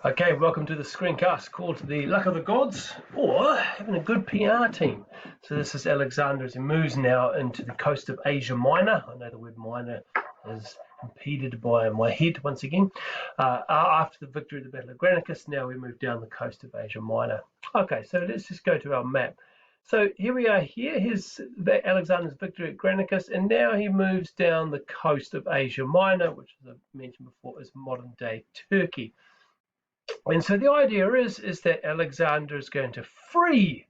Okay, welcome to the screencast called The Luck of the Gods, or Having a Good PR Team. So this is Alexander as he moves now into the coast of Asia Minor. I know the word minor is impeded by my head once again. After the victory of the Battle of Granicus, now we move down the coast of Asia Minor. Okay, so let's just go to our map. So here we are here, here's Alexander's victory at Granicus, and now he moves down the coast of Asia Minor, which, as I mentioned before, is modern-day Turkey. And so the idea is that Alexander is going to free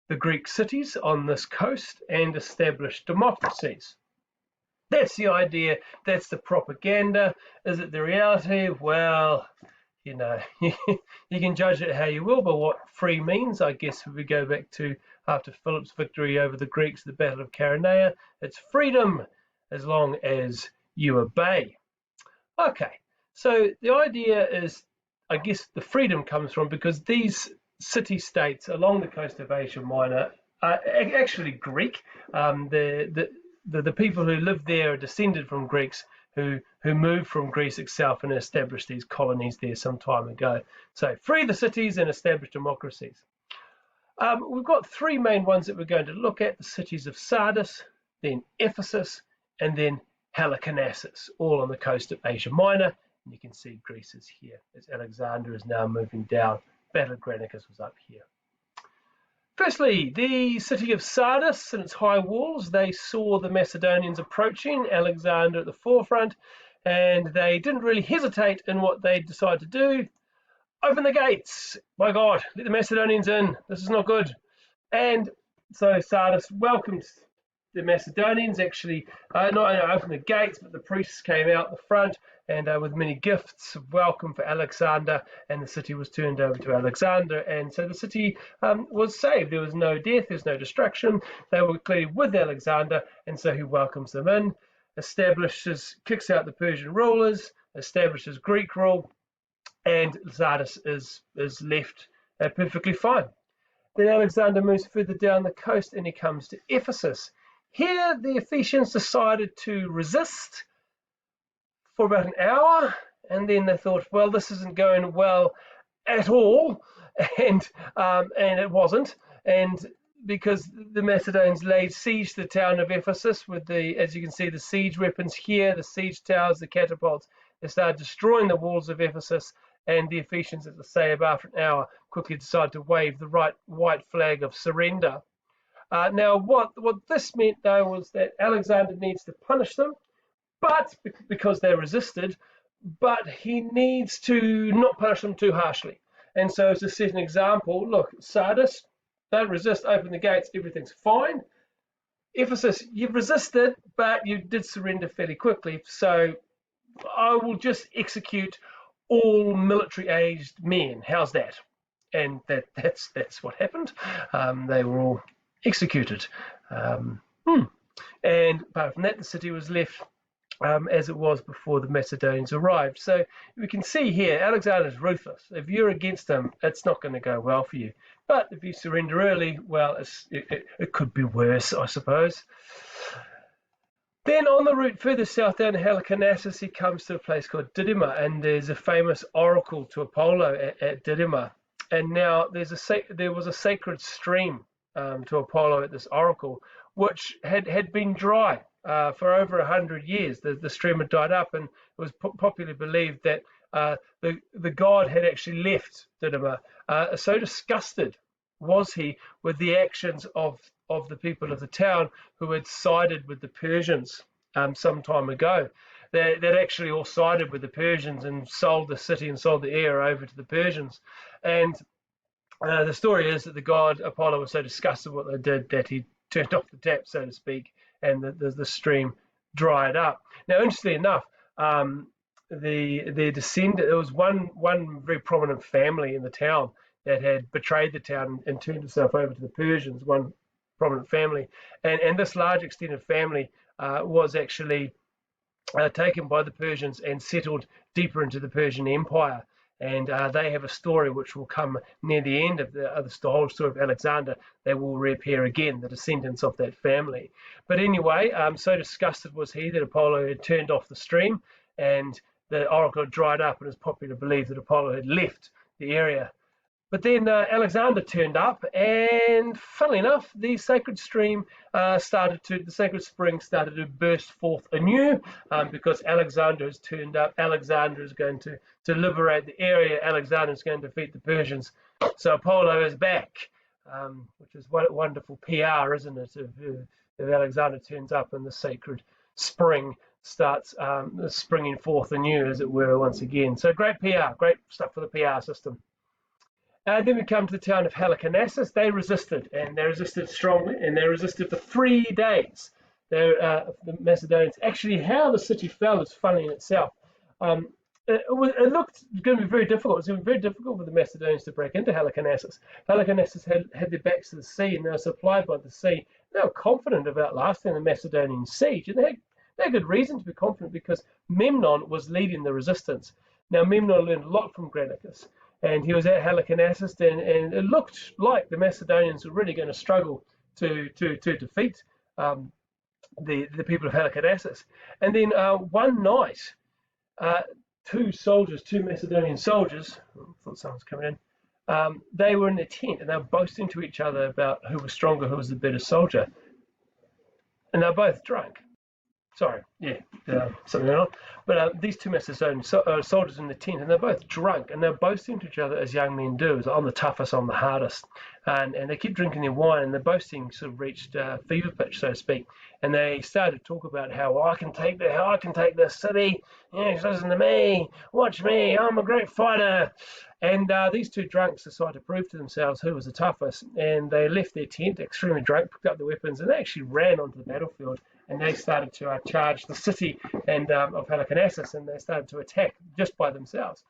the Greek cities on this coast and establish democracies. That's the idea. That's the propaganda. Is it the reality? Well, you know, you can judge it how you will, but what free means, I guess, if we go back to after Philip's victory over the Greeks, the Battle of Chaeronea, it's freedom as long as you obey. Okay, so the idea is, I guess the freedom comes from because these city-states along the coast of Asia Minor are actually Greek. The people who live there are descended from Greeks who moved from Greece itself and established these colonies there some time ago. So free the cities and establish democracies. We've got three main ones that we're going to look at: the cities of Sardis, then Ephesus, and then Halicarnassus, all on the coast of Asia Minor. And you can see Greece is here as Alexander is now moving down. Battle of Granicus was up here. Firstly, the city of Sardis and its high walls, they saw the Macedonians approaching, Alexander at the forefront, and they didn't really hesitate in what they decided to do. Open the gates! My God, let the Macedonians in. This is not good. And so Sardis welcomed the Macedonians, actually not only opened the gates, but the priests came out the front and with many gifts of welcome for Alexander, and the city was turned over to Alexander, and so the city was saved. There was no death, there was no destruction. They were clearly with Alexander, and so he welcomes them in, kicks out the Persian rulers, establishes Greek rule, and Sardis is left perfectly fine. Then Alexander moves further down the coast and he comes to Ephesus. Here the Ephesians decided to resist for about an hour, and then they thought, well, this isn't going well at all, and it wasn't, and because the Macedonians laid siege to the town of Ephesus with as you can see, the siege weapons here, the siege towers, the catapults. They started destroying the walls of Ephesus, and the Ephesians, as I say, about an hour, quickly decided to wave the white flag of surrender. Now, what this meant, though, was that Alexander needs to punish them, but because they resisted, but he needs to not punish them too harshly. And so, as to set an example, look, Sardis, don't resist, open the gates, everything's fine. Ephesus, you've resisted, but you did surrender fairly quickly, so I will just execute all military-aged men. How's that? And that's what happened. They were all executed. And apart from that, the city was left as it was before the Macedonians arrived. So we can see here, Alexander's ruthless. If you're against him, it's not going to go well for you. But if you surrender early, well, it could be worse, I suppose. Then on the route further south down to Halicarnassus, he comes to a place called Didyma, and there's a famous oracle to Apollo at Didyma. And now there was a sacred stream to Apollo at this oracle, which had been dry for over 100 years. The stream had died up, and it was popularly believed that the god had actually left Didyma. So disgusted was he with the actions of the people of the town who had sided with the Persians some time ago. They'd actually all sided with the Persians and sold the city and sold the air over to the Persians. And the story is that the god Apollo was so disgusted with what they did that he turned off the tap, so to speak, and the stream dried up. Now, interestingly enough, their descendant, there was one very prominent family in the town that had betrayed the town and turned itself over to the Persians, one prominent family. And this large extended family was actually taken by the Persians and settled deeper into the Persian Empire. And they have a story which will come near the end of the whole story of Alexander. They will reappear again, the descendants of that family. But anyway, so disgusted was he that Apollo had turned off the stream, and the oracle had dried up, and it's popular to believe that Apollo had left the area. But then Alexander turned up, and funnily enough, the sacred spring started to burst forth anew, because Alexander has turned up. Alexander is going to liberate the area. Alexander is going to defeat the Persians. So Apollo is back, which is wonderful PR, isn't it? If Alexander turns up and the sacred spring starts springing forth anew, as it were, once again. So great PR, great stuff for the PR system. Then we come to the town of Halicarnassus. They resisted, and they resisted strongly, and they resisted for 3 days. The Macedonians. Actually, how the city fell is funny in itself. It looked going to be very difficult. It was going to be very difficult for the Macedonians to break into Halicarnassus. Halicarnassus had their backs to the sea, and they were supplied by the sea. They were confident of outlasting the Macedonian siege, and they had good reason to be confident, because Memnon was leading the resistance. Now, Memnon learned a lot from Granicus, and he was at Halicarnassus, and it looked like the Macedonians were really going to struggle to defeat the people of Halicarnassus. And then one night, two Macedonian soldiers, I thought someone was coming in, they were in their tent, and they were boasting to each other about who was stronger, who was the better soldier. And they were both drunk. Sorry, something else. But these two Macedonian soldiers in the tent, and they're both drunk, and they're boasting to each other as young men do, I'm the toughest, I'm the hardest. And they keep drinking their wine, and their boasting sort of reached fever pitch, so to speak. And they started to talk about how I can take the city. Yes, listen to me, watch me, I'm a great fighter. And these two drunks decided to prove to themselves who was the toughest, and they left their tent extremely drunk, picked up their weapons, and they actually ran onto the battlefield. And they started to charge the city and of Halicarnassus, and they started to attack just by themselves.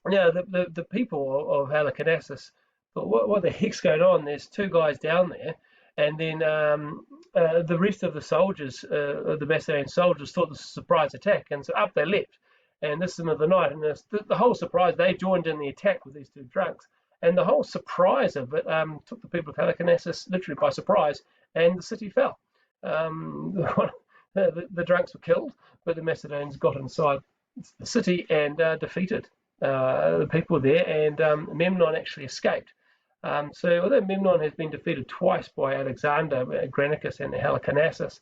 Now, the people of Halicarnassus thought, what the heck's going on? There's two guys down there, and then the rest of the soldiers, the Macedonian soldiers, thought this was a surprise attack, and so up they leapt. And this is the middle of the night, and the whole surprise, they joined in the attack with these two drunks, and the whole surprise of it took the people of Halicarnassus literally by surprise, and the city fell. The drunks were killed, but the Macedonians got inside the city and defeated the people there, and Memnon actually escaped. So although Memnon has been defeated twice by Alexander, Granicus, and Halicarnassus,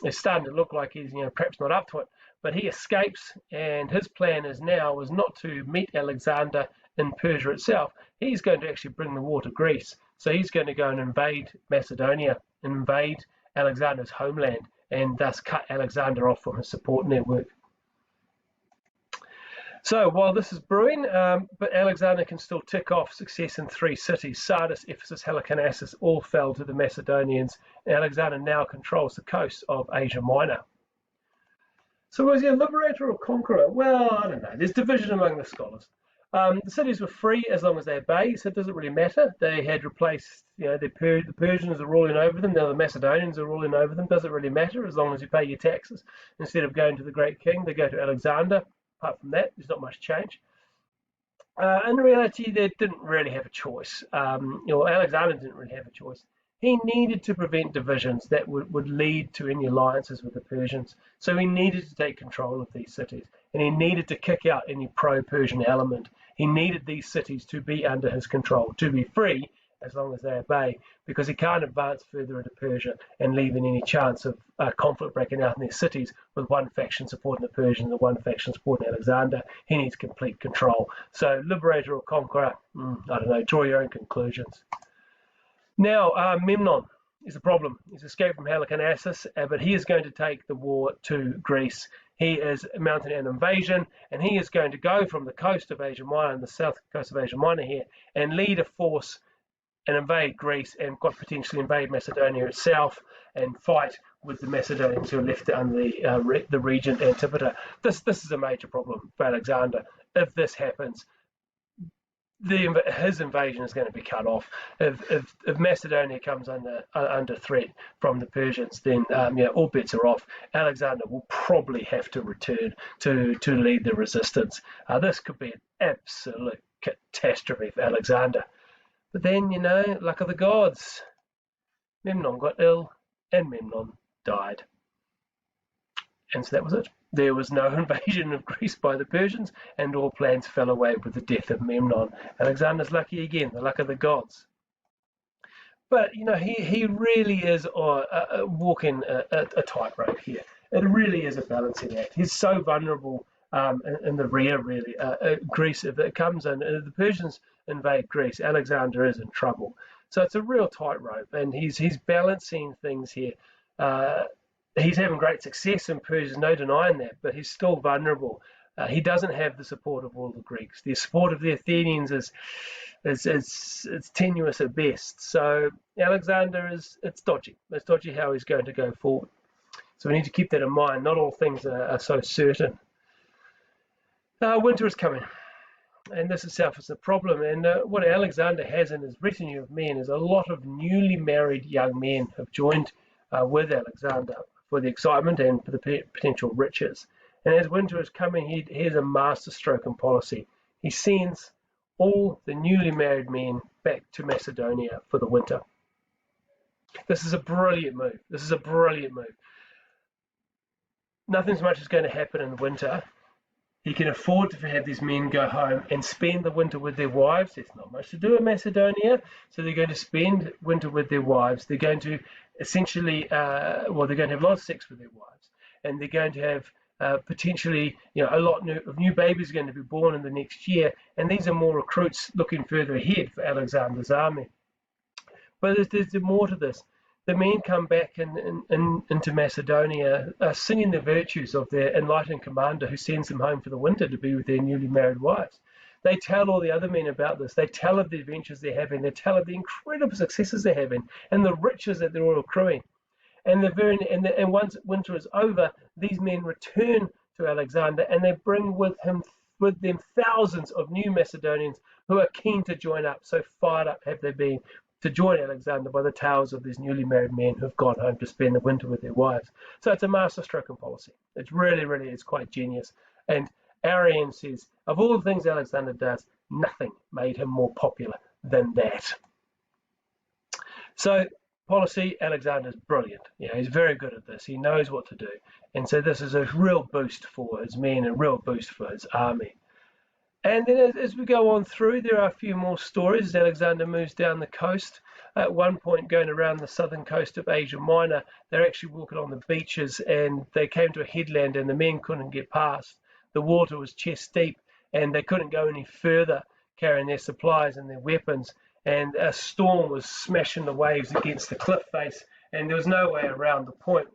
it's starting to look like he's perhaps not up to it. But he escapes, and his plan was not to meet Alexander in Persia itself. He's going to actually bring the war to Greece. So he's going to go and invade Macedonia, invade Alexander's homeland, and thus cut Alexander off from his support network. So while this is brewing, but Alexander can still tick off success in 3 cities. Sardis, Ephesus, Halicarnassus all fell to the Macedonians, and Alexander now controls the coast of Asia Minor. So was he a liberator or conqueror? Well, I don't know. There's division among the scholars. The cities were free as long as they obey, so it doesn't really matter. They had replaced, the Persians are ruling over them, now the Macedonians are ruling over them. Doesn't really matter as long as you pay your taxes. Instead of going to the great king, they go to Alexander. Apart from that, there's not much change. In reality, they didn't really have a choice. Alexander didn't really have a choice. He needed to prevent divisions that would lead to any alliances with the Persians. So he needed to take control of these cities, and he needed to kick out any pro-Persian element. He needed these cities to be under his control, to be free as long as they obey, because he can't advance further into Persia and leaving any chance of conflict breaking out in their cities with one faction supporting the Persians and one faction supporting Alexander. He needs complete control. So liberator or conqueror, I don't know, draw your own conclusions. Now, Memnon is a problem. He's escaped from Halicarnassus, but he is going to take the war to Greece. He is mounting an invasion, and he is going to go from the coast of Asia Minor, and the south coast of Asia Minor here, and lead a force and invade Greece, and quite potentially invade Macedonia itself, and fight with the Macedonians who are left under the regent Antipater. This is a major problem for Alexander. If this happens, his invasion is going to be cut off. If Macedonia comes under threat from the Persians, then all bets are off. Alexander will probably have to return to lead the resistance. This could be an absolute catastrophe for Alexander. But then, luck of the gods. Memnon got ill, and Memnon died. And so that was it. There was no invasion of Greece by the Persians, and all plans fell away with the death of Memnon. Alexander's lucky again, the luck of the gods. But he really is walking a tightrope here. It really is a balancing act. He's so vulnerable in the rear, really. Greece, if it comes in, if the Persians invade Greece, Alexander is in trouble. So it's a real tightrope, and he's balancing things here. He's having great success in Persia, no denying that, but he's still vulnerable. He doesn't have the support of all the Greeks. The support of the Athenians is tenuous at best. So Alexander it's dodgy. It's dodgy how he's going to go forward. So we need to keep that in mind. Not all things are so certain. Winter is coming, and this itself is a problem. And what Alexander has in his retinue of men is a lot of newly married young men have joined with Alexander for the excitement and for the potential riches. And as winter is coming, he has a masterstroke in policy. He sends all the newly married men back to Macedonia for the winter. This is a brilliant move. Nothing much is going to happen in the winter. He can afford to have these men go home and spend the winter with their wives. There's not much to do in Macedonia, so they're going to spend winter with their wives. They're going to essentially, they're going to have a lot of sex with their wives, and they're going to have potentially, a lot of new babies are going to be born in the next year, and these are more recruits looking further ahead for Alexander's army. But there's more to this. The men come back into Macedonia singing the virtues of their enlightened commander who sends them home for the winter to be with their newly married wives. They tell all the other men about this. They tell of the adventures they're having. They tell of the incredible successes they're having and the riches that they're all accruing. And once winter is over, these men return to Alexander, and they bring with them thousands of new Macedonians who are keen to join up. So fired up have they been to join Alexander by the tales of these newly married men who've gone home to spend the winter with their wives. So it's a masterstroke in policy. It's really is quite genius. And Arrian says, of all the things Alexander does, nothing made him more popular than that. So policy, Alexander's brilliant. He's very good at this. He knows what to do. And so this is a real boost for his men, a real boost for his army. And then as we go on through, there are a few more stories as Alexander moves down the coast. At one point, going around the southern coast of Asia Minor, they're actually walking on the beaches, and they came to a headland and the men couldn't get past. The water was chest deep, and they couldn't go any further carrying their supplies and their weapons. And a storm was smashing the waves against the cliff face, and there was no way around the point.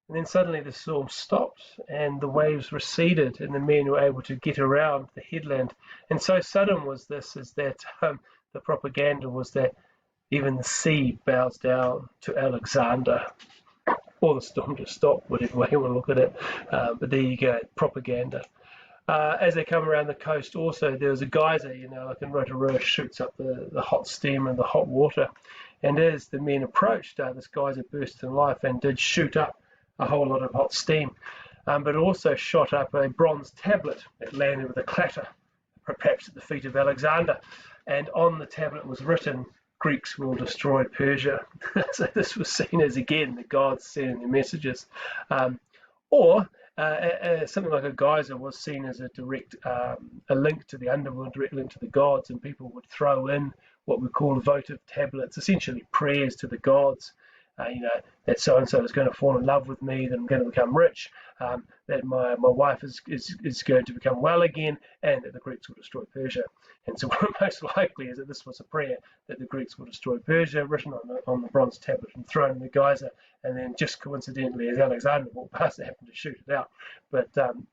And then suddenly the storm stopped and the waves receded, and the men were able to get around the headland. And so sudden was this, is that the propaganda was that even the sea bows down to Alexander. Or the storm just stopped, whatever way you want to look at it. But there you go, propaganda. As they come around the coast also, there was a geyser, like in Rotorua, shoots up the hot steam and the hot water. And as the men approached, this geyser burst in life and did shoot up a whole lot of hot steam. But it also shot up a bronze tablet that landed with a clatter, perhaps at the feet of Alexander. And on the tablet was written, "Greeks will destroy Persia." So this was seen as, again, the gods sending their messages. Or something like a geyser was seen as a direct a link to the underworld, direct link to the gods, and people would throw in what we call votive tablets, essentially prayers to the gods. That so-and-so is going to fall in love with me, that I'm going to become rich, that my wife is going to become well again, and that the Greeks will destroy Persia. And so what most likely is that this was a prayer that the Greeks will destroy Persia, written on the bronze tablet and thrown in the geyser, and then just coincidentally, as Alexander walked past, they happened to shoot it out. But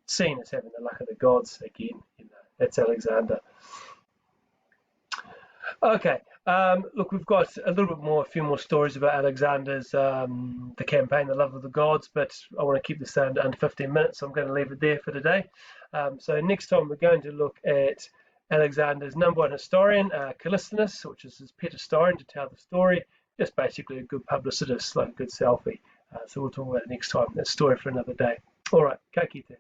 seen as having the luck of the gods, again, that's Alexander. Okay, look, we've got a few more stories about Alexander's, the campaign, the love of the gods, but I want to keep this under 15 minutes, so I'm going to leave it there for today. So next time we're going to look at Alexander's number one historian, Callisthenes, which is his pet historian, to tell the story, just basically a good publicist, like a good selfie. So we'll talk about it next time. That's a story for another day. All right, ka kite.